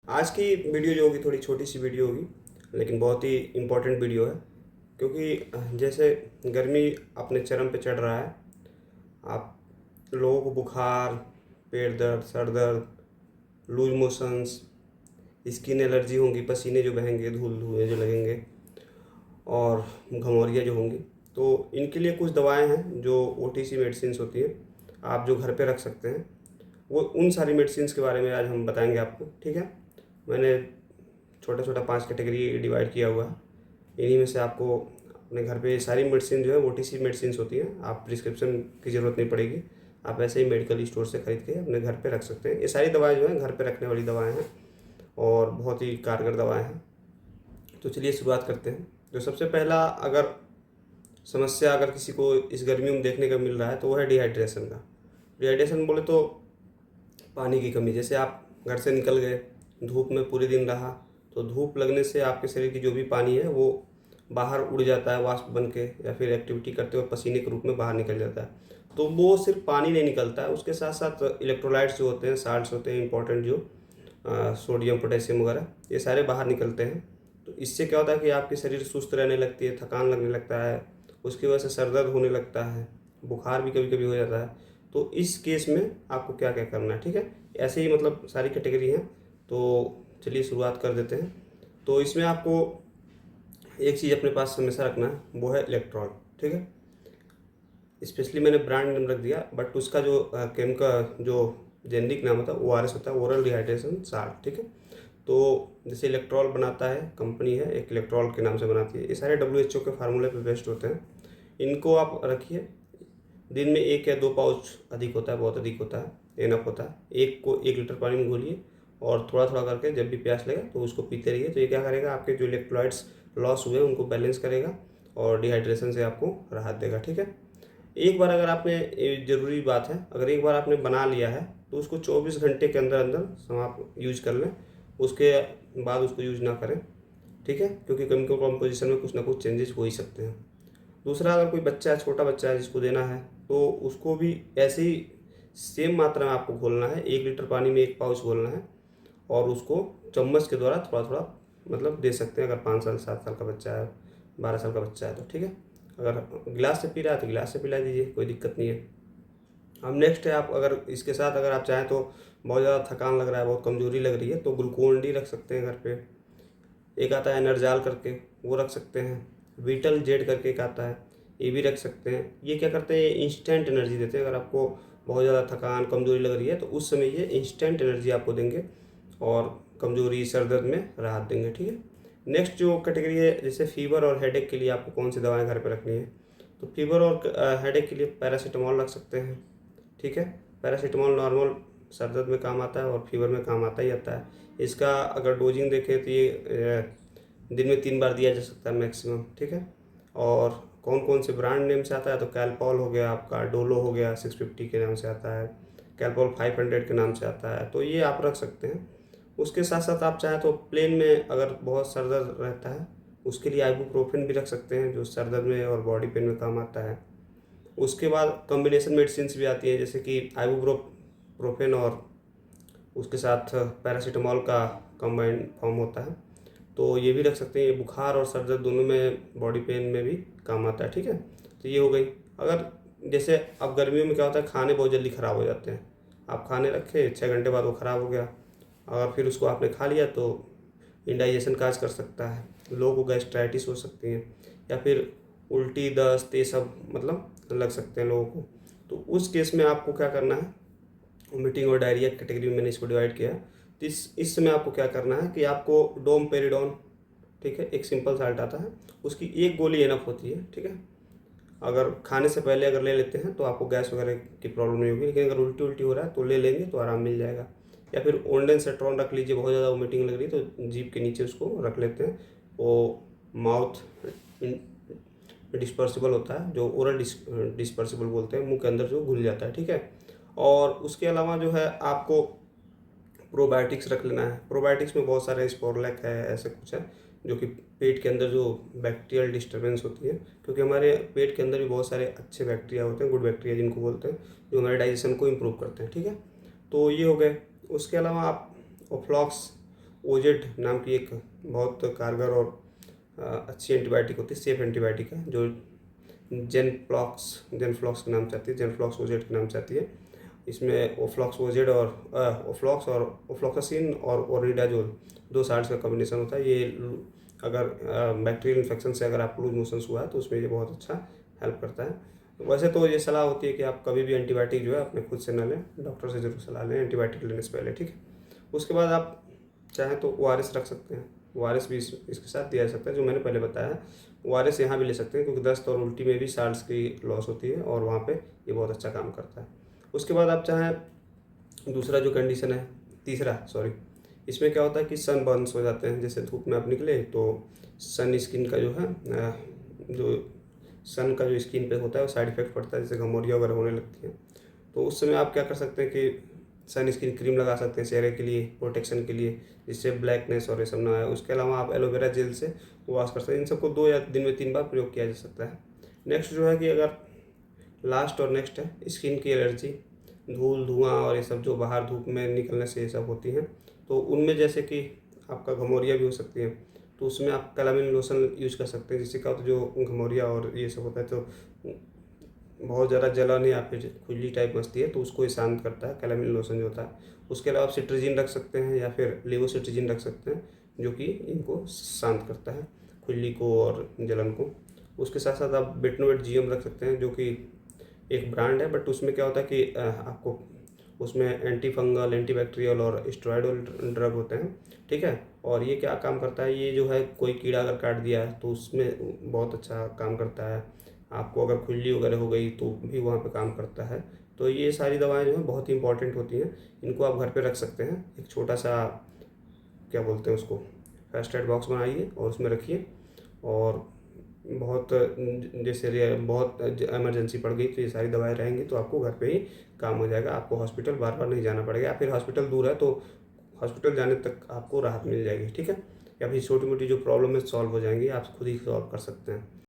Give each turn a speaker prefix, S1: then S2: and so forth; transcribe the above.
S1: आज की वीडियो जो होगी थोड़ी छोटी सी वीडियो होगी, लेकिन बहुत ही इम्पोर्टेंट वीडियो है। क्योंकि जैसे गर्मी अपने चरम पे चढ़ रहा है। आप लोगों को बुखार, पेट दर्द, सर दर्द, लूज मोशंस, स्किन एलर्जी होंगी, पसीने जो बहेंगे, धूल धुएँ जो लगेंगे और घमौरियाँ जो होंगी। तो इनके लिए कुछ दवाएं हैं जो ओटीसी मेडिसिन्स होती हैं, आप जो घर पे रख सकते हैं। वो उन सारी मेडिसिन्स के बारे में आज हम बताएंगे आपको, ठीक है। मैंने छोटा छोटा 5 कैटेगरी डिवाइड किया हुआ है। इन्हीं में से आपको अपने घर पे सारी मेडिसिन जो है ओटीसी मेडिसिन्स होती हैं, आप प्रिस्क्रिप्शन की ज़रूरत नहीं पड़ेगी। आप ऐसे ही मेडिकल स्टोर से खरीद के अपने घर पे रख सकते हैं। ये सारी दवाएं जो हैं घर पे रखने वाली दवाएं हैं और बहुत ही कारगर दवाएं हैं। तो चलिए शुरुआत करते हैं। जो सबसे पहला अगर किसी को इस गर्मियों में देखने का मिल रहा है तो वो है डिहाइड्रेशन का। डिहाइड्रेशन बोले तो पानी की कमी। जैसे आप घर से निकल गए, धूप में पूरे दिन रहा, तो धूप लगने से आपके शरीर की जो भी पानी है वो बाहर उड़ जाता है वाष्प बन के, या फिर एक्टिविटी करते हुए पसीने के रूप में बाहर निकल जाता है। तो वो सिर्फ पानी नहीं निकलता है, उसके साथ साथ इलेक्ट्रोलाइट्स जो होते हैं, साल्ट्स होते हैं इंपॉर्टेंट, जो सोडियम पोटेशियम वगैरह, ये सारे बाहर निकलते हैं। तो इससे क्या होता है कि आपकी शरीर सुस्त रहने लगती है, थकान लगने लगता है, उसकी वजह से सर दर्द होने लगता है, बुखार भी कभी कभी हो जाता है। तो इस केस में आपको क्या क्या करना है, ठीक है। ऐसे ही मतलब सारी कैटेगरी हैं। तो चलिए शुरुआत कर देते हैं। तो इसमें आपको एक चीज़ अपने पास हमेशा रखना है, वो है इलेक्ट्रॉल, ठीक है। स्पेशली मैंने ब्रांड नेम रख दिया, बट उसका जो केमिकल जो जेनरिक नाम होता है ORS होता है, ओरल डिहाइड्रेशन साल्ट, ठीक है। तो जैसे इलेक्ट्रॉल बनाता है कंपनी है, एक इलेक्ट्रॉल के नाम से बनाती है। ये सारे WHO के फार्मूले पे बेस्ड होते हैं। इनको आप रखिए। दिन में 1 या 2 पाउच, अधिक होता है, बहुत अधिक होता है, इनफ होता है। एक को 1 लीटर पानी में घोलिए और थोड़ा थोड़ा करके जब भी प्यास लगे तो उसको पीते रहिए। तो ये क्या करेगा, आपके जो इलेक्ट्रोलाइट्स लॉस हुए उनको बैलेंस करेगा और डिहाइड्रेशन से आपको राहत देगा, ठीक है। एक बार अगर आपने, ये ज़रूरी बात है, अगर एक बार आपने बना लिया है तो उसको 24 घंटे के अंदर अंदर समाप्त यूज कर लें। उसके बाद उसको यूज ना करें, ठीक है, क्योंकि केमिकल कॉम्पोजिशन में कुछ ना कुछ चेंजेस हो ही सकते हैं। दूसरा, अगर कोई बच्चा है, छोटा बच्चा है जिसको देना है, तो उसको भी ऐसे ही सेम मात्रा में आपको घोलना है। 1 लीटर पानी में 1 पाउच घोलना है और उसको चम्मच के द्वारा थोड़ा थोड़ा मतलब दे सकते हैं। अगर 5 साल 7 साल का बच्चा है, 12 साल का बच्चा है तो ठीक है। अगर गिलास से पी रहा है तो गिलास से पिला दीजिए, कोई दिक्कत नहीं है। अब नेक्स्ट है, आप अगर इसके साथ अगर आप चाहें तो बहुत ज़्यादा थकान लग रहा है, बहुत कमज़ोरी लग रही है, तो ग्लूकोन डी रख सकते हैं घर पे। एक आता है एनर्जाल करके, वो रख सकते हैं। वीटल जेड करके एक आता है, ये भी रख सकते हैं। ये क्या करते हैं, ये इंस्टेंट एनर्जी देते हैं। अगर आपको बहुत ज़्यादा थकान कमज़ोरी लग रही है तो उस समय ये इंस्टेंट एनर्जी आपको देंगे और कमज़ोरी सर दर्द में राहत देंगे, ठीक है। नेक्स्ट जो कैटेगरी है, जैसे फीवर और हेडेक के लिए आपको कौन सी दवाएं घर पर रखनी है, तो फीवर और हेडेक के लिए पैरासीटामॉल रख सकते हैं, ठीक है। पैरासीटामॉल नॉर्मल सर दर्द में काम आता है और फीवर में काम आता ही आता है। इसका अगर डोजिंग देखें तो ये दिन में 3 बार दिया जा सकता है मैक्सिमम, ठीक है। और कौन कौन से ब्रांड नेम से आता है, तो कैलपॉल हो गया आपका, डोलो हो गया 650 के नाम से आता है, कैलपॉल 500 के नाम से आता है, तो ये आप रख सकते हैं। उसके साथ साथ आप चाहें तो प्लेन में अगर बहुत सर दर्द रहता है, उसके लिए आइबुप्रोफेन भी रख सकते हैं, जो सर दर्द में और बॉडी पेन में काम आता है। उसके बाद कॉम्बिनेशन मेडिसिन भी आती हैं, जैसे कि आइबुप्रोफेन और उसके साथ पैरासीटामॉल का कंबाइंड फॉर्म होता है, तो ये भी रख सकते हैं। ये बुखार और सर दर्द दोनों में, बॉडी पेन में भी काम आता है, ठीक है। तो ये हो गई। अगर जैसे अब गर्मियों में क्या होता है, खाने बहुत जल्दी ख़राब हो जाते हैं। आप खाने रखे 6 घंटे बाद वो ख़राब हो गया, अगर फिर उसको आपने खा लिया तो इंडाइजेशन काज कर सकता है, लोगों को गैस्ट्राइटिस हो सकती है, या फिर उल्टी दस्त ये सब मतलब लग सकते हैं लोगों को। तो उस केस में आपको क्या करना है, वोमिटिंग और डायरिया कैटेगरी में मैंने इसको डिवाइड किया है। तो इस समय आपको क्या करना है कि आपको डोमपेरिडोन, ठीक है, एक सिंपल साल्ट आता है, उसकी 1 गोली एनफ होती है, ठीक है। अगर खाने से पहले अगर ले लेते हैं तो आपको गैस वगैरह की प्रॉब्लम नहीं होगी, लेकिन अगर उल्टी उल्टी हो रहा है तो ले लेंगे तो आराम मिल जाएगा। या फिर ओंडेन सेट्रॉन रख लीजिए, बहुत ज़्यादा वोमिटिंग लग रही है तो जीभ के नीचे उसको रख लेते हैं। वो माउथ डिस्पर्सिबल होता है, जो ओरल डिस्पर्सिबल बोलते हैं, मुंह के अंदर जो घुल जाता है, ठीक है। और उसके अलावा जो है आपको प्रोबायोटिक्स रख लेना है। प्रोबायोटिक्स में बहुत सारे स्पोरलैक है, ऐसे कुछ है जो कि पेट के अंदर जो बैक्टीरियल डिस्टर्बेंस होती है, क्योंकि हमारे पेट के अंदर भी बहुत सारे अच्छे बैक्टीरिया होते हैं, गुड बैक्टीरिया जिनको बोलते हैं, जो हमारे डाइजेशन को इम्प्रूव करते हैं, ठीक है। तो ये हो गए। उसके अलावा आप ओफ्लॉक्स ओजेड नाम की एक बहुत कारगर और अच्छी एंटीबायोटिक होती है, सेफ एंटीबायोटिक है, जो जेनफ्लॉक्स के नाम से आती है, जेनफ्लॉक्स ओजेड के नाम से आती है। इसमें ओफ्लॉक्स ओजेड और ओफ्लॉक्स और ओफ्लॉक्सासिन और ओरिडाजोल 2 साल्ट्स का कॉम्बिनेशन होता है। ये अगर बैक्टीरियल इन्फेक्शन से अगर आप लूज मोशंस हुआ है तो उसमें ये बहुत अच्छा हेल्प करता है। वैसे तो ये सलाह होती है कि आप कभी भी एंटीबायोटिक जो है अपने खुद से ना लें, डॉक्टर से ज़रूर सलाह लें एंटीबायोटिक लेने से पहले, ठीक है। उसके बाद आप चाहें तो ORS रख सकते हैं, ORS भी इसके साथ दिया जा सकता है, जो मैंने पहले बताया है। ORS यहाँ भी ले सकते हैं, क्योंकि दस्त और उल्टी में भी साल्ट्स की लॉस होती है और वहाँ पे ये बहुत अच्छा काम करता है। उसके बाद आप चाहें दूसरा जो कंडीशन है, तीसरा सॉरी, इसमें क्या होता है कि सन बर्न्स हो जाते हैं। जैसे धूप में आप निकले तो सन स्किन का जो है जो सन का जो स्किन पे होता है वो साइड इफेक्ट पड़ता है, जैसे घमौरिया वगैरह होने लगती है। तो उस समय आप क्या कर सकते हैं कि सन स्किन क्रीम लगा सकते हैं चेहरे के लिए, प्रोटेक्शन के लिए, जिससे ब्लैकनेस और ये सब ना आए। उसके अलावा आप एलोवेरा जेल से वॉश कर सकते हैं। इन सबको 2 या दिन में 3 बार प्रयोग किया जा सकता है। नेक्स्ट जो है कि अगर लास्ट और नेक्स्ट है स्किन की एलर्जी, धूल धुआं और ये सब जो बाहर धूप में निकलने से ये सब होती हैं, तो उनमें जैसे कि आपका घमौरिया भी हो सकती है, तो उसमें आप कैलामिन लोशन यूज़ कर सकते हैं। जिससे क्या होता है, जो घमौरिया और ये सब होता है तो बहुत ज़्यादा जलन या फिर खुजली टाइप मचती है, तो उसको ये शांत करता है कैलामिन लोशन जो होता है। उसके अलावा आप सिट्रीजिन रख सकते हैं या फिर लेवोसिट्रीजिन रख सकते हैं, जो कि इनको शांत करता है, खुजली को और जलन को। उसके साथ साथ आप बेटनोवेट GM रख सकते हैं, जो कि एक ब्रांड है, बट उसमें क्या होता है कि आपको उसमें एंटी फंगल, एंटी बैक्टीरियल और स्टेरॉइडल ड्रग होते हैं, ठीक है। और ये क्या काम करता है, ये जो है कोई कीड़ा अगर काट दिया है तो उसमें बहुत अच्छा काम करता है। आपको अगर खुजली वगैरह हो गई तो भी वहाँ पे काम करता है। तो ये सारी दवाएं जो हैं बहुत ही इंपॉर्टेंट होती हैं, इनको आप घर पे रख सकते हैं। एक छोटा सा क्या बोलते हैं उसको, फर्स्ट एड बॉक्स बनाइए और उसमें रखिए। और बहुत जैसे बहुत इमरजेंसी पड़ गई तो ये सारी दवाएं रहेंगी, तो आपको घर पे ही काम हो जाएगा। आपको हॉस्पिटल बार बार नहीं जाना पड़ेगा, या फिर हॉस्पिटल दूर है तो हॉस्पिटल जाने तक आपको राहत मिल जाएगी, ठीक है। या फिर छोटी मोटी जो प्रॉब्लम है सॉल्व हो जाएंगी, आप खुद ही सॉल्व कर सकते हैं।